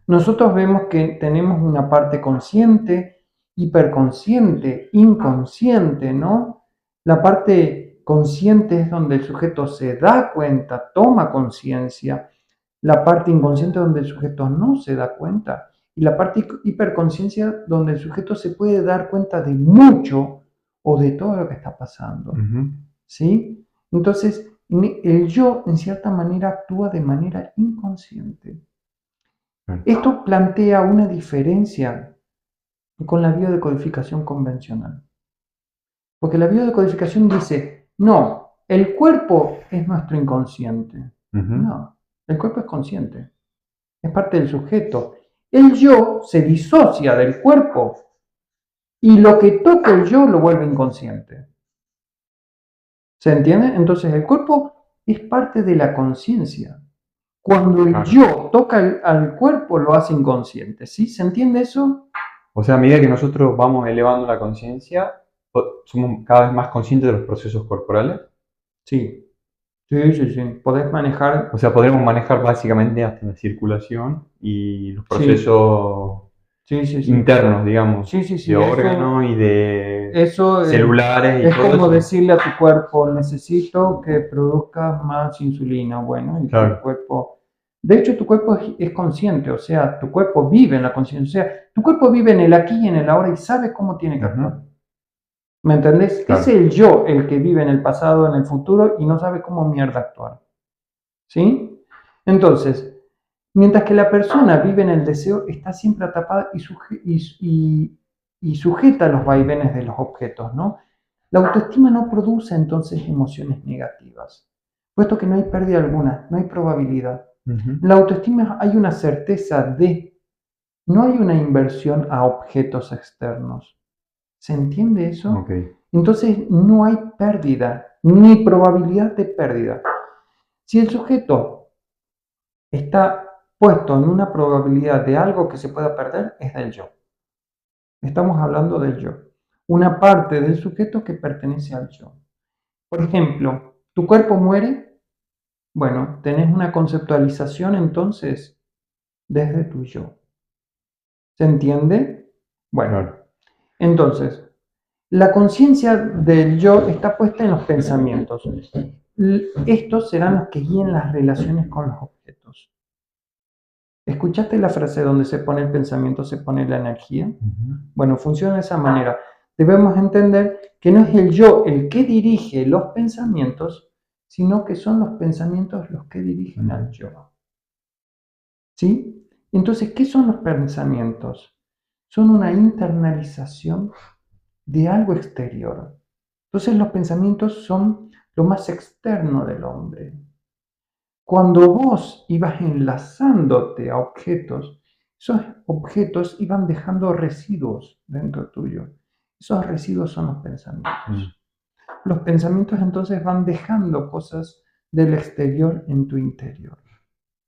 Nosotros vemos que tenemos una parte consciente, hiperconsciente, inconsciente, ¿no? La parte consciente es donde el sujeto se da cuenta, toma conciencia. La parte inconsciente donde el sujeto no se da cuenta. Y la parte hiperconsciencia donde el sujeto se puede dar cuenta de mucho o de todo lo que está pasando. Ujú. ¿Sí? Entonces, el yo, en cierta manera, actúa de manera inconsciente. Claro. Esto plantea una diferencia con la biodecodificación convencional. Porque la biodecodificación dice, no, el cuerpo es nuestro inconsciente. Ujú. No, el cuerpo es consciente, es parte del sujeto. El yo se disocia del cuerpo y lo que toca el yo lo vuelve inconsciente. ¿Se entiende? Entonces el cuerpo es parte de la conciencia. Cuando el Claro. yo toca al cuerpo, lo hace inconsciente. ¿Sí? ¿Se entiende eso? O sea, a medida que nosotros vamos elevando la conciencia, somos cada vez más conscientes de los procesos corporales. Sí, sí. Podés manejar. O sea, podremos manejar básicamente hasta la circulación y los Sí, procesos sí. internos, digamos, Sí. de órganos y de Eso celulares y es todo como eso. decirle a tu cuerpo, necesito que produzcas más insulina. Bueno, y tu Claro. cuerpo. De hecho, tu cuerpo es consciente, o sea, tu cuerpo vive en la conciencia. O sea, tu cuerpo vive en el aquí y en el ahora y sabe cómo tiene que actuar. Ujú. ¿Me entendés? Es Claro. el yo el que vive en el pasado, en el futuro y no sabe cómo mierda actuar. ¿Sí? Entonces, mientras que la persona vive en el deseo, está siempre atrapada y sujeta a los vaivenes de los objetos, ¿no? La autoestima no produce entonces emociones negativas, puesto que no hay pérdida alguna, no hay probabilidad. Ujú. En la autoestima hay una certeza de, no hay una inversión a objetos externos. ¿Se entiende eso? Ok. Entonces no hay pérdida, ni probabilidad de pérdida. Si el sujeto está puesto en una probabilidad de algo que se pueda perder, es del yo. Estamos hablando del yo. Una parte del sujeto que pertenece al yo. Por ejemplo, tu cuerpo muere, bueno, tenés una conceptualización entonces desde tu yo. ¿Se entiende? Bueno, Claro. entonces, la conciencia del yo está puesta en los pensamientos. Estos serán los que guíen las relaciones con los objetos. ¿Escuchaste la frase donde se pone el pensamiento, se pone la energía? Ujú. Bueno, funciona de esa manera. Debemos entender que no es el yo el que dirige los pensamientos, sino que son los pensamientos los que dirigen al yo. ¿Sí? Entonces, ¿qué son los pensamientos? Son una internalización de algo exterior. Entonces, los pensamientos son lo más externo del hombre. Cuando vos ibas enlazándote a objetos, esos objetos iban dejando residuos dentro tuyo. Esos residuos son los pensamientos. Los pensamientos entonces van dejando cosas del exterior en tu interior.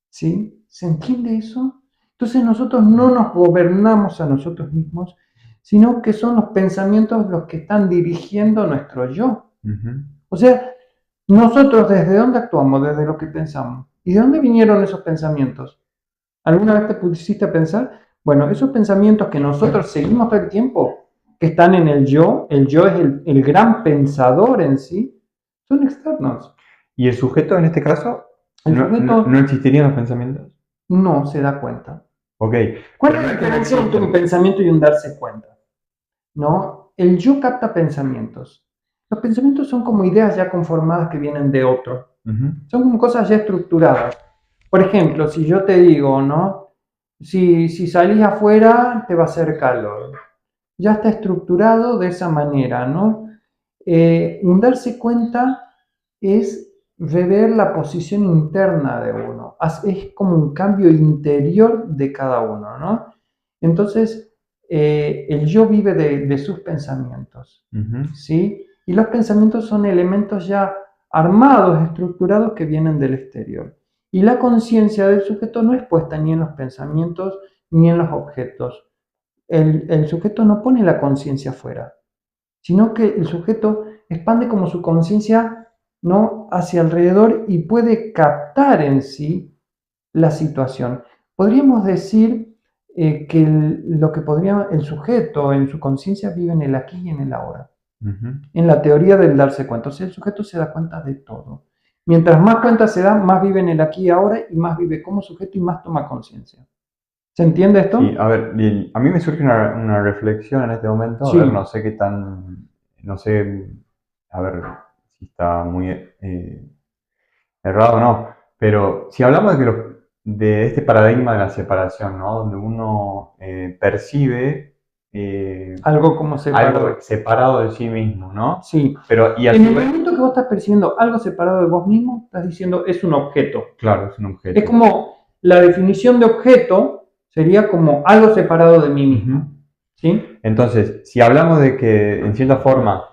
¿Sí? ¿Se entiende eso? Entonces nosotros no nos gobernamos a nosotros mismos, sino que son los pensamientos los que están dirigiendo nuestro yo. Ujú. O sea, Nosotros, ¿desde dónde actuamos? Desde lo que pensamos. ¿Y de dónde vinieron esos pensamientos? ¿Alguna vez te pusiste a pensar? Bueno, esos pensamientos que nosotros seguimos todo el tiempo, que están en el yo es el gran pensador en sí, son externos. ¿Y el sujeto en este caso El sujeto no existirían los pensamientos? no se da cuenta. Ok. ¿Cuál es la diferencia entre un pensamiento y un darse cuenta? ¿No? El yo capta pensamientos. Los pensamientos son como ideas ya conformadas que vienen de otro. Son como cosas ya estructuradas. Por ejemplo, si yo te digo, ¿no? Si salís afuera te va a hacer calor. Ya está estructurado de esa manera, ¿no? Un darse cuenta es rever la posición interna de uno. Es como un cambio interior de cada uno, ¿no? Entonces, el yo vive de sus pensamientos, ¿sí? Y los pensamientos son elementos ya armados, estructurados que vienen del exterior. Y la conciencia del sujeto no es puesta ni en los pensamientos ni en los objetos. El sujeto no pone la conciencia afuera, sino que el sujeto expande como su conciencia, ¿no?, hacia alrededor y puede captar en sí la situación. Podríamos decir que lo que podría el sujeto en su conciencia vive en el aquí y en el ahora. En la teoría del darse cuenta, o sea, el sujeto se da cuenta de todo. Mientras más cuenta se da, más vive en el aquí y ahora y más vive como sujeto y más toma conciencia. ¿Se entiende esto? Sí, a ver, a mí me surge una reflexión en este momento, Sí. a ver, no sé qué tan, no sé, a ver si está muy errado o no, pero si hablamos de este paradigma de la separación, ¿no? Donde uno percibe Algo como separado. algo separado de sí mismo, ¿no? Sí. Pero, y En el momento que vos estás percibiendo algo separado de vos mismo, estás diciendo es un objeto. Claro, es un objeto. Es como la definición de objeto sería como algo separado de mí mismo. ¿Sí? Entonces, si hablamos de que en cierta forma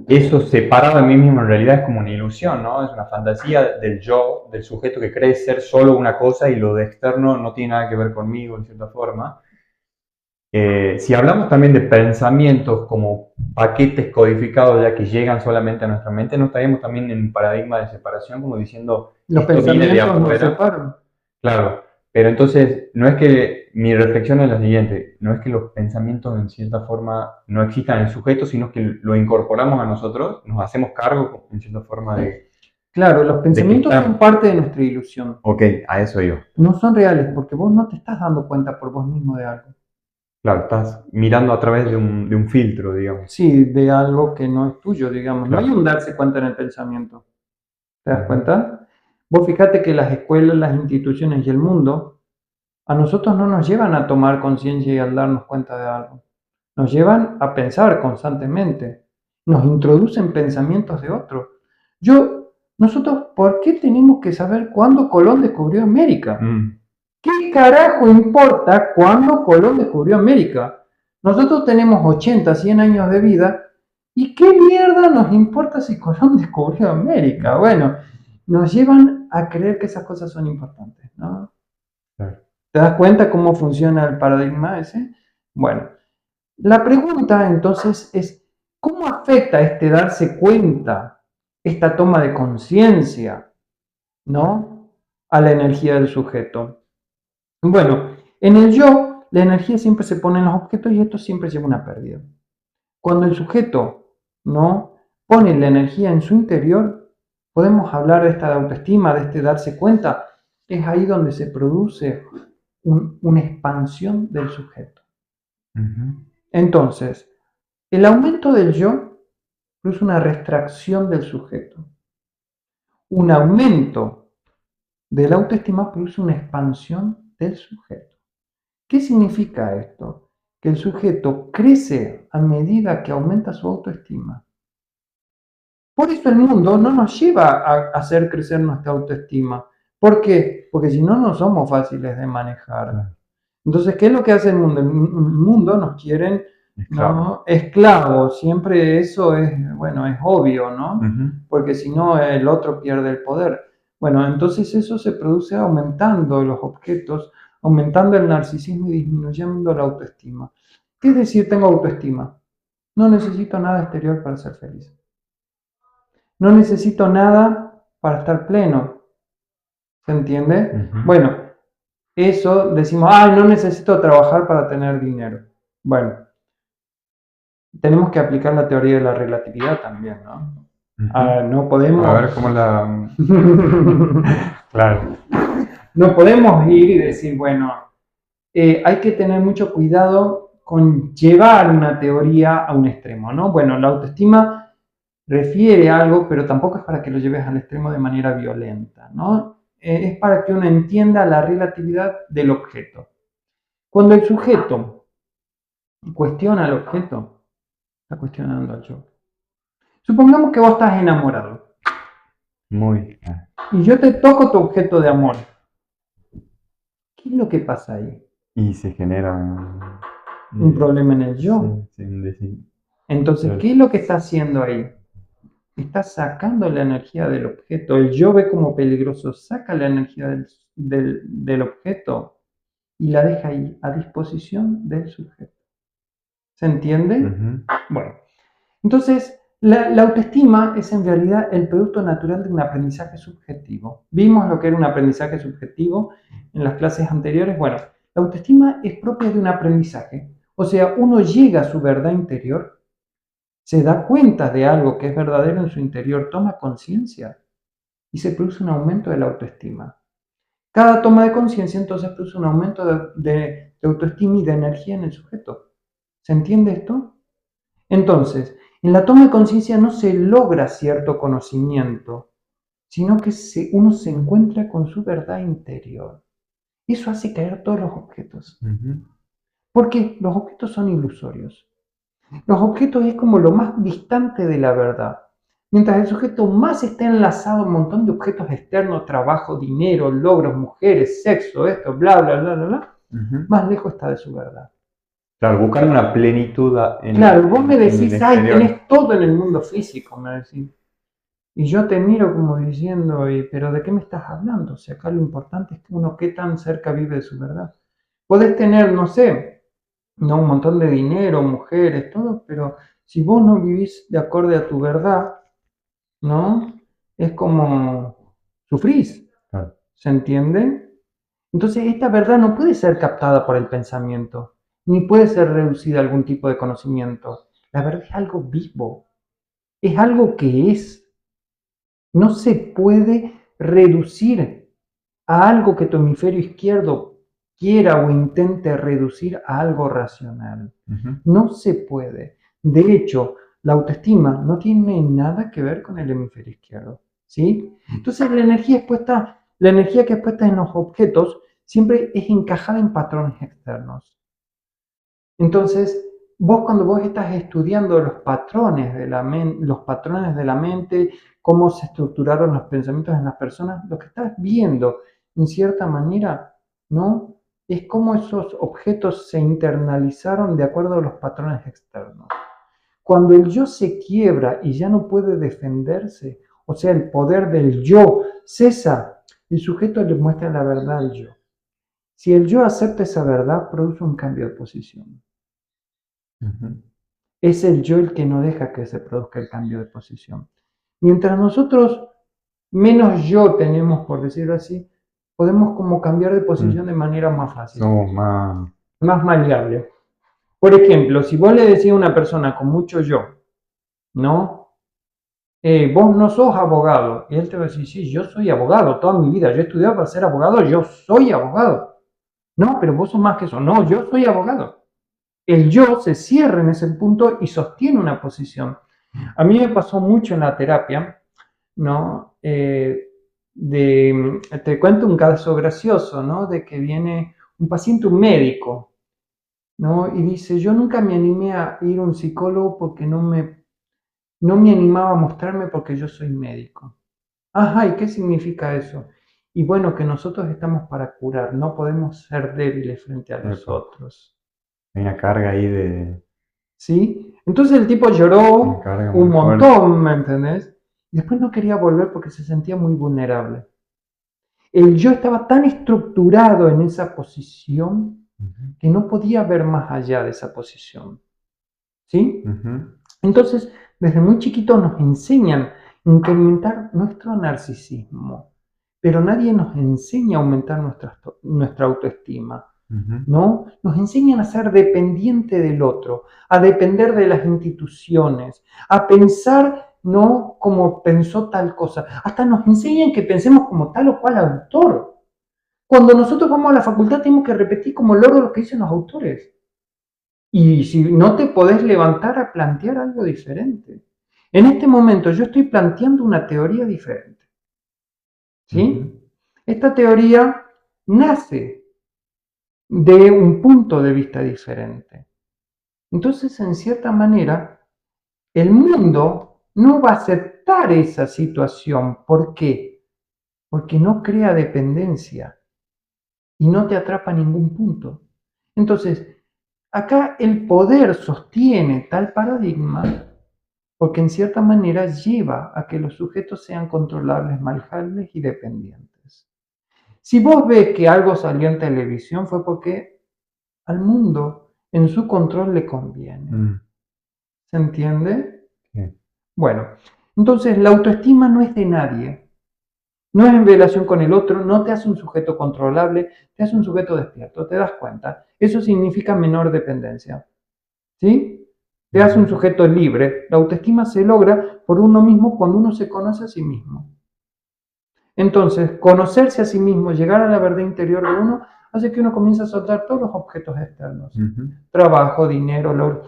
eso separado de mí mismo en realidad es como una ilusión, ¿no? Es una fantasía del yo, del sujeto que cree ser solo una cosa y lo de externo no tiene nada que ver conmigo en cierta forma. Si hablamos también de pensamientos como paquetes codificados ya que llegan solamente a nuestra mente, ¿no estaríamos también en un paradigma de separación como diciendo Los esto viene de pensamientos nos afuera? separan. Claro, pero entonces no es que mi reflexión es la siguiente, no es que los pensamientos en cierta forma no existan en el sujeto, sino que lo incorporamos a nosotros, nos hacemos cargo en cierta forma de... Claro, los pensamientos son parte de nuestra ilusión. Ok, a eso yo. No son reales porque vos no te estás dando cuenta por vos mismo de algo. Claro, estás mirando a través de un filtro, digamos. Sí, de algo que no es tuyo, digamos. Claro. No hay un darse cuenta en el pensamiento. ¿Te das cuenta? Vos fíjate que las escuelas, las instituciones y el mundo a nosotros no nos llevan a tomar conciencia y a darnos cuenta de algo. Nos llevan a pensar constantemente. Nos introducen pensamientos de otros. Nosotros, ¿por qué tenemos que saber cuándo Colón descubrió América? ¿Qué carajo importa cuándo Colón descubrió América? Nosotros tenemos 80, 100 años de vida y qué mierda nos importa si Colón descubrió América. Bueno, nos llevan a creer que esas cosas son importantes, ¿no? Claro. ¿Te das cuenta cómo funciona el paradigma ese? Bueno, la pregunta entonces es, ¿cómo afecta este darse cuenta, esta toma de conciencia, ¿no?, a la energía del sujeto? Bueno, en el yo, la energía siempre se pone en los objetos y esto siempre lleva una pérdida. Cuando el sujeto no pone la energía en su interior, podemos hablar de esta autoestima, de este darse cuenta, es ahí donde se produce una expansión del sujeto. Entonces, el aumento del yo produce una restricción del sujeto. Un aumento de la autoestima produce una expansión del sujeto. ¿Qué significa esto? Que el sujeto crece a medida que aumenta su autoestima. Por eso el mundo no nos lleva a hacer crecer nuestra autoestima. ¿Por qué? Porque si no, no somos fáciles de manejar. Entonces, ¿qué es lo que hace el mundo? El mundo nos quieren, ¿no?, esclavos. Siempre eso es, bueno, es obvio, ¿no? Porque si no, el otro pierde el poder. Bueno, entonces eso se produce aumentando los objetos, aumentando el narcisismo y disminuyendo la autoestima. ¿Qué es decir tengo autoestima? No necesito nada exterior para ser feliz. No necesito nada para estar pleno. ¿Se entiende? Bueno, eso decimos, no necesito trabajar para tener dinero. Bueno, tenemos que aplicar la teoría de la relatividad también, ¿no? No podemos... A ver cómo la... Claro. No podemos ir y decir, bueno, hay que tener mucho cuidado con llevar una teoría a un extremo, ¿no? Bueno, la autoestima refiere a algo, pero tampoco es para que lo lleves al extremo de manera violenta, ¿no? Es para que uno entienda la relatividad del objeto. Cuando el sujeto cuestiona al objeto, está cuestionando al yo. Supongamos que vos estás enamorado. Muy bien. Y yo te toco tu objeto de amor. ¿Qué es lo que pasa ahí? Y se genera un problema en el yo. Sí. Entonces, ¿qué es lo que está haciendo ahí? Está sacando la energía del objeto. El yo ve como peligroso, saca la energía del objeto y la deja ahí a disposición del sujeto. ¿Se entiende? Bueno, entonces la autoestima es en realidad el producto natural de un aprendizaje subjetivo. Vimos lo que era un aprendizaje subjetivo en las clases anteriores. Bueno, la autoestima es propia de un aprendizaje. O sea, uno llega a su verdad interior, se da cuenta de algo que es verdadero en su interior, toma conciencia y se produce un aumento de la autoestima. Cada toma de conciencia entonces produce un aumento de autoestima y de energía en el sujeto. ¿Se entiende esto? Entonces, en la toma de conciencia no se logra cierto conocimiento, sino que uno se encuentra con su verdad interior. Eso hace caer todos los objetos. Porque los objetos son ilusorios. Los objetos es como lo más distante de la verdad. Mientras el sujeto más está enlazado a un montón de objetos externos, trabajo, dinero, logros, mujeres, sexo, esto, bla, bla, bla, bla, bla, más lejos está de su verdad. Claro, buscar una plenitud en Claro, vos me decís, tenés todo en el mundo físico, me decís. Y yo te miro como diciendo, pero ¿de qué me estás hablando? O sea, acá lo importante es que uno qué tan cerca vive de su verdad. Podés tener, no sé, un montón de dinero, mujeres, todo, pero si vos no vivís de acorde a tu verdad, ¿no? Es como sufrís, ¿se entiende? Entonces esta verdad no puede ser captada por el pensamiento, ni puede ser reducida a algún tipo de conocimiento. La verdad es algo vivo, es algo que es. No se puede reducir a algo que tu hemisferio izquierdo quiera o intente reducir a algo racional. No se puede. De hecho, la autoestima no tiene nada que ver con el hemisferio izquierdo, ¿sí? Entonces la energía que es puesta en los objetos siempre es encajada en patrones externos. Entonces, cuando vos estás estudiando los patrones de la mente, cómo se estructuraron los pensamientos en las personas, lo que estás viendo, en cierta manera, ¿no? Es cómo esos objetos se internalizaron de acuerdo a los patrones externos. Cuando el yo se quiebra y ya no puede defenderse, o sea, el poder del yo cesa, el sujeto le muestra la verdad al yo. Si el yo acepta esa verdad, produce un cambio de posición. Es el yo el que no deja que se produzca el cambio de posición. Mientras nosotros menos yo tenemos, por decirlo así, podemos como cambiar de posición de manera más fácil. Somos más maleable. Por ejemplo, si vos le decís a una persona con mucho yo, ¿no? Vos no sos abogado. Y él te va a decir, sí, yo soy abogado toda mi vida. Yo he estudiado para ser abogado, yo soy abogado. No, pero vos sos más que eso. No, yo soy abogado. El yo se cierra en ese punto y sostiene una posición. A mí me pasó mucho en la terapia, ¿no? Te cuento un caso gracioso, ¿no? De que viene un paciente, un médico, ¿no? Y dice, yo nunca me animé a ir a un psicólogo porque no me animaba a mostrarme porque yo soy médico. Ajá, ¿y qué significa eso? Y bueno, que nosotros estamos para curar, no podemos ser débiles frente a los otros. Hay una carga ahí de... ¿Sí? Entonces el tipo lloró un montón, ¿me entendés? Y después no quería volver porque se sentía muy vulnerable. El yo estaba tan estructurado en esa posición que no podía ver más allá de esa posición. ¿Sí? Entonces, desde muy chiquito nos enseñan incrementar nuestro narcisismo. Pero nadie nos enseña a aumentar nuestra autoestima, ¿no? Nos enseñan a ser dependiente del otro, a depender de las instituciones, a pensar no como pensó tal cosa. Hasta nos enseñan que pensemos como tal o cual autor. Cuando nosotros vamos a la facultad tenemos que repetir como loro lo que dicen los autores. Y si no te podés levantar a plantear algo diferente. En este momento yo estoy planteando una teoría diferente. ¿Sí? Esta teoría nace de un punto de vista diferente. Entonces, en cierta manera, el mundo no va a aceptar esa situación. ¿Por qué? Porque no crea dependencia y no te atrapa a ningún punto. Entonces, acá el poder sostiene tal paradigma porque en cierta manera lleva a que los sujetos sean controlables, manejables y dependientes. Si vos ves que algo salió en televisión fue porque al mundo en su control le conviene. ¿Se entiende? Sí. Bueno, entonces la autoestima no es de nadie. No es en relación con el otro, no te hace un sujeto controlable, te hace un sujeto despierto, ¿te das cuenta? Eso significa menor dependencia. ¿Sí? Te hace un sujeto libre. La autoestima se logra por uno mismo cuando uno se conoce a sí mismo. Entonces, conocerse a sí mismo, llegar a la verdad interior de uno, hace que uno comience a soltar todos los objetos externos. Trabajo, dinero, logro.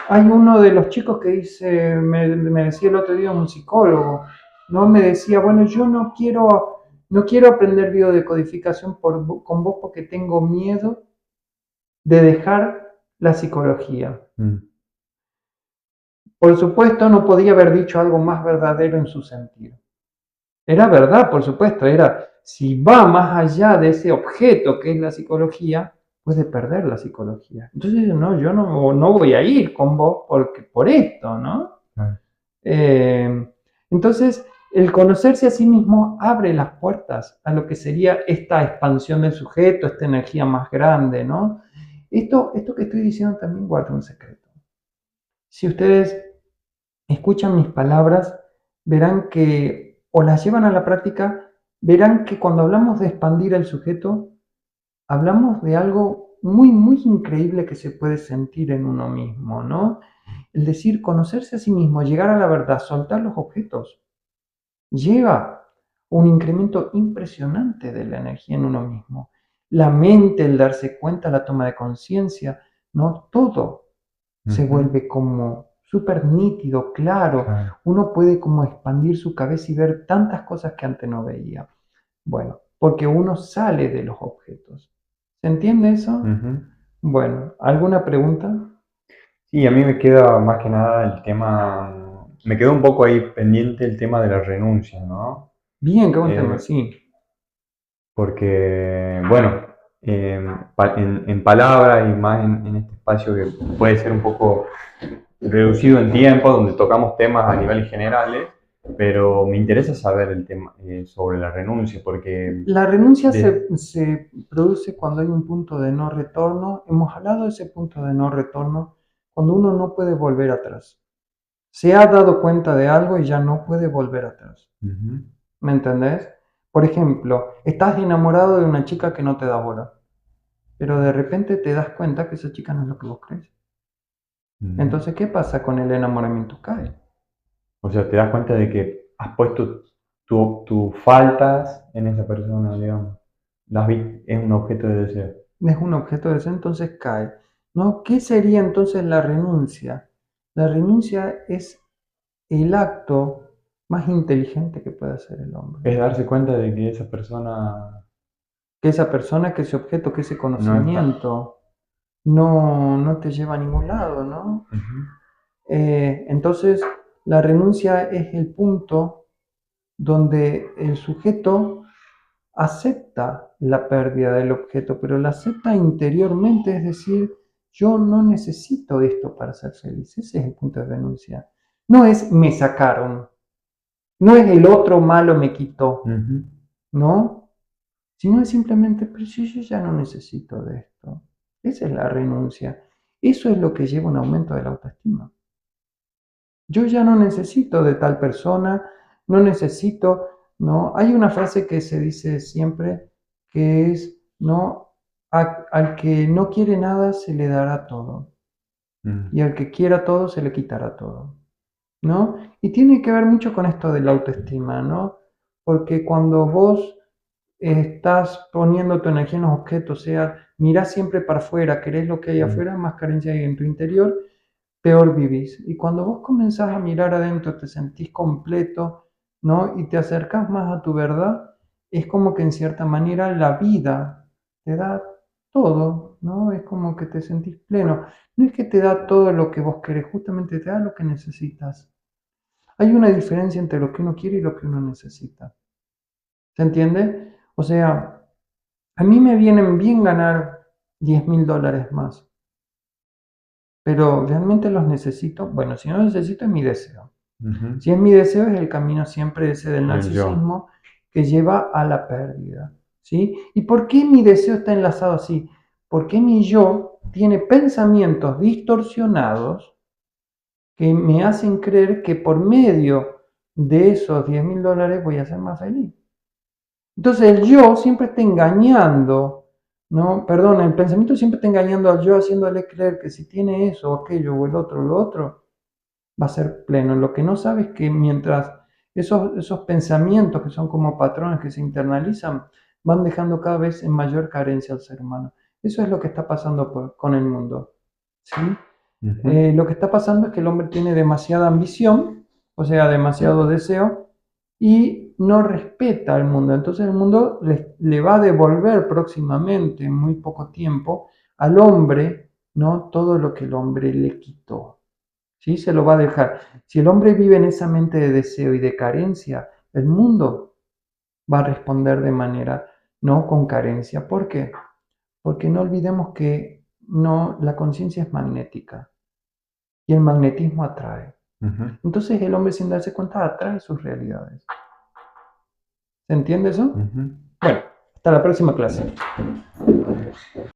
Hay uno de los chicos que dice, me decía el otro día un psicólogo, ¿no? Me decía, bueno, yo no quiero aprender biodecodificación con vos porque tengo miedo de dejar la psicología. Por supuesto, no podía haber dicho algo más verdadero en su sentido. Era verdad, por supuesto, era, si va más allá de ese objeto que es la psicología, puede perder la psicología. Entonces, no, yo no voy a ir con vos por esto, ¿no? Entonces, el conocerse a sí mismo abre las puertas a lo que sería esta expansión del sujeto, esta energía más grande, ¿no? Esto que estoy diciendo también guarda un secreto. Si ustedes escuchan mis palabras, verán que, o las llevan a la práctica, verán que cuando hablamos de expandir el sujeto, hablamos de algo muy, muy increíble que se puede sentir en uno mismo, ¿no? El decir, conocerse a sí mismo, llegar a la verdad, soltar los objetos, lleva un incremento impresionante de la energía en uno mismo. La mente, el darse cuenta, la toma de conciencia, ¿no? Todo se vuelve como súper nítido, claro. Uno puede como expandir su cabeza y ver tantas cosas que antes no veía. Bueno, porque uno sale de los objetos. ¿Se entiende eso? Bueno, ¿alguna pregunta? Sí, a mí me queda más que nada el tema, me quedó un poco ahí pendiente el tema de la renuncia, ¿no? Bien, qué buen tema, sí. Porque, bueno, en palabras y más en este espacio que puede ser un poco reducido en tiempo, donde tocamos temas a niveles generales, pero me interesa saber el tema sobre la renuncia, porque... La renuncia se produce cuando hay un punto de no retorno. Hemos hablado de ese punto de no retorno, cuando uno no puede volver atrás. Se ha dado cuenta de algo y ya no puede volver atrás. ¿Me entendés? Por ejemplo, estás enamorado de una chica que no te da bola, pero de repente te das cuenta que esa chica no es lo que vos crees. Entonces, ¿qué pasa con el enamoramiento? Cae. O sea, te das cuenta de que has puesto tus faltas en esa persona, digamos. Es un objeto de deseo. Es un objeto de deseo, entonces cae. ¿No? ¿Qué sería entonces la renuncia? La renuncia es el acto más inteligente que puede hacer el hombre. Es darse cuenta de que esa persona... Que ese objeto, que ese conocimiento no te lleva a ningún lado, ¿no? Entonces, la renuncia es el punto donde el sujeto acepta la pérdida del objeto, pero la acepta interiormente, es decir, yo no necesito esto para ser feliz. Ese es el punto de renuncia. No es me sacaron, no es el otro malo me quitó, ¿no? Sino es simplemente, pero si yo ya no necesito de esto. Esa es la renuncia. Eso es lo que lleva a un aumento de la autoestima. Yo ya no necesito de tal persona, no necesito, ¿no? Hay una frase que se dice siempre que es, ¿no? Al que no quiere nada se le dará todo, y al que quiera todo se le quitará todo, ¿no? Y tiene que ver mucho con esto de la autoestima, ¿no? Porque cuando vos estás poniendo tu energía en los objetos, o sea, mirás siempre para afuera, querés lo que hay afuera, más carencia hay en tu interior, peor vivís. Y cuando vos comenzás a mirar adentro, te sentís completo, ¿no? Y te acercás más a tu verdad, es como que en cierta manera la vida te da todo, ¿no? Es como que te sentís pleno. No es que te da todo lo que vos querés, justamente te da lo que necesitas. Hay una diferencia entre lo que uno quiere y lo que uno necesita. ¿Se entiende? O sea, a mí me vienen bien ganar $10.000 más, pero realmente los necesito. Bueno, si no los necesito es mi deseo. Si es mi deseo es el camino siempre ese del narcisismo que lleva a la pérdida. ¿Sí? ¿Y por qué mi deseo está enlazado así? Porque mi yo tiene pensamientos distorsionados que me hacen creer que por medio de esos $10.000 voy a ser más feliz. Entonces el yo siempre está engañando, ¿no? Perdón, el pensamiento siempre está engañando al yo, haciéndole creer que si tiene eso o aquello o el otro o lo otro, va a ser pleno. Lo que no sabe es que mientras esos pensamientos que son como patrones que se internalizan, van dejando cada vez en mayor carencia al ser humano. Eso es lo que está pasando con el mundo, ¿sí? Lo que está pasando es que el hombre tiene demasiada ambición, o sea, demasiado deseo, y no respeta al mundo. Entonces el mundo le va a devolver próximamente, en muy poco tiempo, al hombre, ¿no? Todo lo que el hombre le quitó. ¿Sí? Se lo va a dejar. Si el hombre vive en esa mente de deseo y de carencia, el mundo va a responder de manera no con carencia. ¿Por qué? Porque no olvidemos que no, la conciencia es magnética y el magnetismo atrae. Entonces el hombre sin darse cuenta atrae sus realidades. ¿Se entiende eso? Bueno, hasta la próxima clase.